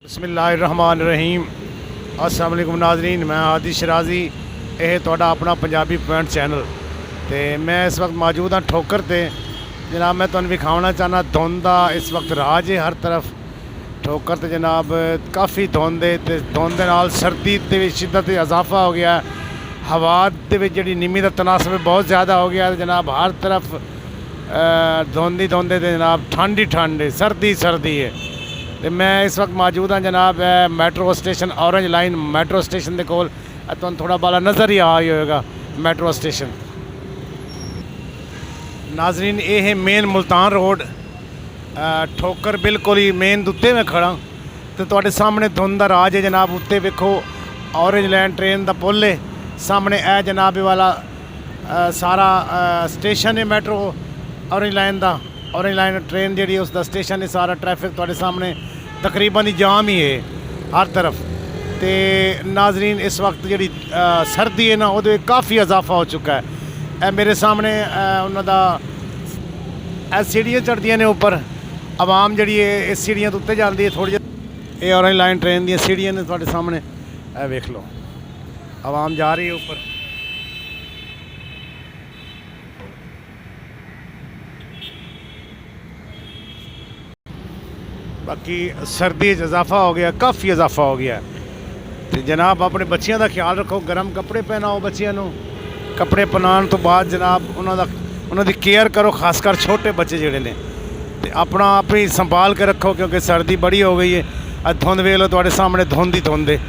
बिस्मिल्लाहिर्रहमानिर्रहीम। अस्सलाम वालेकुम नाज़रीन, मैं आदि शराजी, यह तुहाडा अपना पंजाबी पॉइंट चैनल। तो मैं इस वक्त मौजूद हाँ ठोकर ते। जनाब मैं तुहानूं विखाना चाहना धुंध दा इस वक्त राज है हर तरफ ठोकर ते। जनाब काफ़ी धुंध है ते धुंध दे नाल सर्दी दे विच शिद्दत इजाफा हो गया। हवा दे विच जिहड़ी निमी दा तनासब बहुत ज़्यादा हो गया। जनाब हर तरफ धुंध ही धुंध है, जनाब ठंड ही ठंड है, सर्दी सर्दी है। तो मैं इस वक्त मौजूद हाँ जनाब metro station orange line metro station के कोल। तुहानूं थोड़ा बाला नज़र ही आ ही होएगा मैट्रो स्टेशन। नाजरीन ये है मेन मुल्तान रोड ठोकर बिल्कुल ही मेन उत्ते मैं खड़ा। तो तुहाडे सामने धुंध दा राज है जनाब। उत्ते वेखो ऑरेंज लाइन ट्रेन का पुल है सामने। ए जनाब ये वाला सारा स्टेशन है मैट्रो ऑरेंज लाइन का। ऑरेंज लाइन ट्रेन जी उसका स्टेशन है। सारा ट्रैफिक तुहाडे सामने तकरीबन ही जाम ही है हर तरफ। तो नाजरीन इस वक्त जी सर्दी है ना वो काफ़ी इजाफा हो चुका है। ए मेरे सामने उन्होंने सीढ़ियाँ चढ़दियाँ ने उपर। आवाम जी इस सीढ़ियाँ तो उत्ते जाती है थोड़ी जी। ये ऑरेंज लाइन ट्रेन दी सीढ़ियाँ ने तुहाडे सामने वेख लो आवाम जा रही है उपर। बाकी सर्दी इजाफा हो गया, काफ़ी इजाफा हो गया। तो जनाब अपने बच्चों का ख्याल रखो, गर्म कपड़े पहनाओ बच्चों, कपड़े पहनाने तो बाद जनाब उन्होंने केयर करो, खासकर छोटे बच्चे जोड़े ने। तो अपना आप ही संभाल के रखो क्योंकि सर्दी बड़ी हो गई है। धुंध वेख लो तुहाडे सामने धुंध ही धुंध है।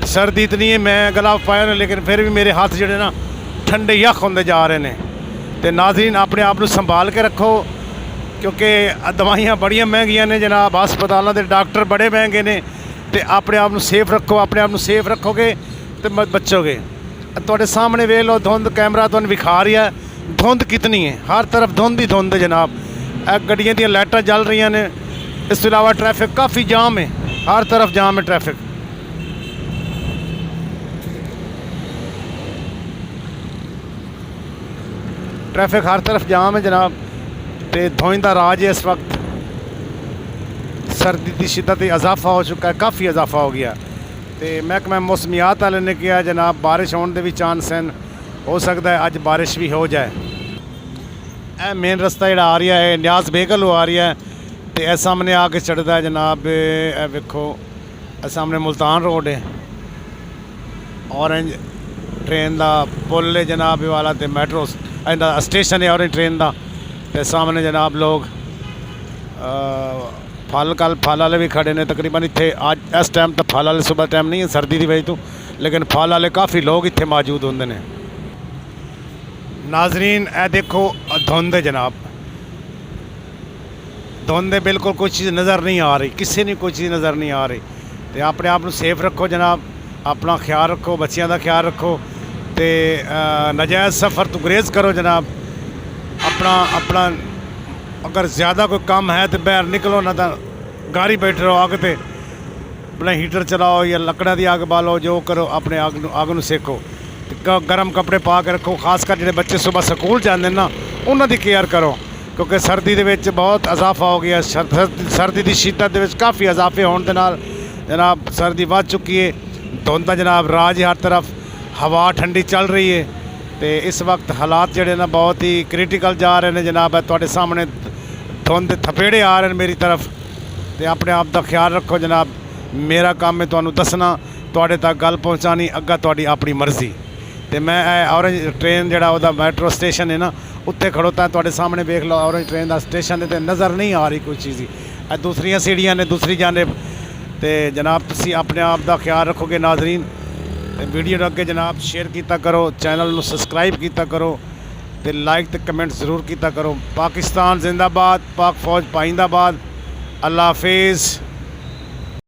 सर्दी इतनी है मैं गला पाया ना लेकिन फिर भी मेरे हाथ जोड़े ना ठंडे यख होंदे जा रहे हैं। तो नाज़रीन अपने आप को संभाल के रखो क्योंकि दवाइयाँ बड़ियाँ महंगियाँ ने जनाब। हस्पतालों के डॉक्टर बड़े महंगे ने। तो अपने आप को सेफ रखो, अपने आप को सेफ रखोगे तो बचोगे। तुहाडे सामने वेख लो धुंध, कैमरा तुहानूं विखा रही है धुंध कितनी है। हर तरफ धुंध ही धुंध है जनाब। गड्डियां दी लाइटां जल रही ने। इस तो इलावा ट्रैफिक काफ़ी जाम है, हर तरफ जाम है ट्रैफिक। ट्रैफिक हर तरफ जाम है जनाब। तो धुंध का राज है इस वक्त। सर्दी की शिद्दत इजाफा हो चुका है, काफ़ी इजाफा हो गया। तो महकमा मौसमियात वाले ने किया जनाब बारिश होने के भी चांस हैं, हो सकता है अज बारिश भी हो जाए। ए मेन रस्ता जोड़ा आ रहा है न्याज बेगल आ रहा है। तो यह सामने आके चढ़ता है जनाब। ए वेखो सामने मुल्तान रोड है, ऑरेंज ट्रेन का पुल है जनाब ये वाला। तो मैट्रो स्टेशन है ऑरेंज ट्रेन का। तो सामने जनाब लोग फल वाले भी खड़े ने तकरीबन इतने। अज इस टाइम तो फल वाले सुबह टाइम नहीं है सर्दी की वजह तो, लेकिन फल वाले काफ़ी लोग इतने मौजूद होंगे ने। नाजरीन ए देखो धुंध है जनाब। धुंध बिल्कुल कोई चीज़ नज़र नहीं आ रही, किसी ने कोई चीज़ नज़र नहीं आ रही। तो अपने आप को सेफ रखो जनाब, अपना ख्याल रखो, बच्चों का ख्याल रखो। तो नाजायज़ सफ़र तो गुरेज करो जनाब। अपना अगर ज़्यादा कोई काम है तो बाहर निकलो, ना तो गाड़ी बैठे रहो आग पे, अपना हीटर चलाओ या लकड़ा की अग बालो, जो करो अपने अग न सेको। गर्म कपड़े पा के रखो, खासकर जो बच्चे सुबह स्कूल जाते हैं ना उन्होंने केयर करो क्योंकि सर्दी के बहुत इजाफा हो गया। सर्दी की शिद्दत काफ़ी इजाफे होने के नाल जनाब सर्दी बढ़ चुकी है। धुंध का जनाब राज हर तरफ, हवा ठंडी चल रही है। तो इस वक्त हालात जोड़े ना बहुत ही क्रिटिकल जा रहे हैं जनाब। तुहाडे सामने धुंध थपेड़े आ रहे हैं मेरी तरफ। तो अपने आप का ख्याल रखो जनाब। मेरा काम है तुहानूं दसना, तुहाडे तक गल पहुँचानी, अग्गा तुहाडी अपनी मर्जी। तो मैं ऑरेंज ट्रेन जोड़ा वह मैट्रो स्टेशन है ना उत्ते खड़ोता। तुहाडे सामने वेख लो ऑरेंज ट्रेन का स्टेशन है। तो नज़र नहीं आ रही कोई चीज़ ही। दूसरियाँ सीढ़ियाँ ने दूसरी जानिब। तो जनाब तुसी अपने आप का ख्याल रखोगे नाजरीन। वीडियो अगे जनाब शेयर किया करो, चैनल में सबसक्राइब किया करो, तो लाइक तो कमेंट ज़रूर किया करो। पाकिस्तान जिंदाबाद, पाक फौज पाइंदाबाद। अल्लाह हाफिज़।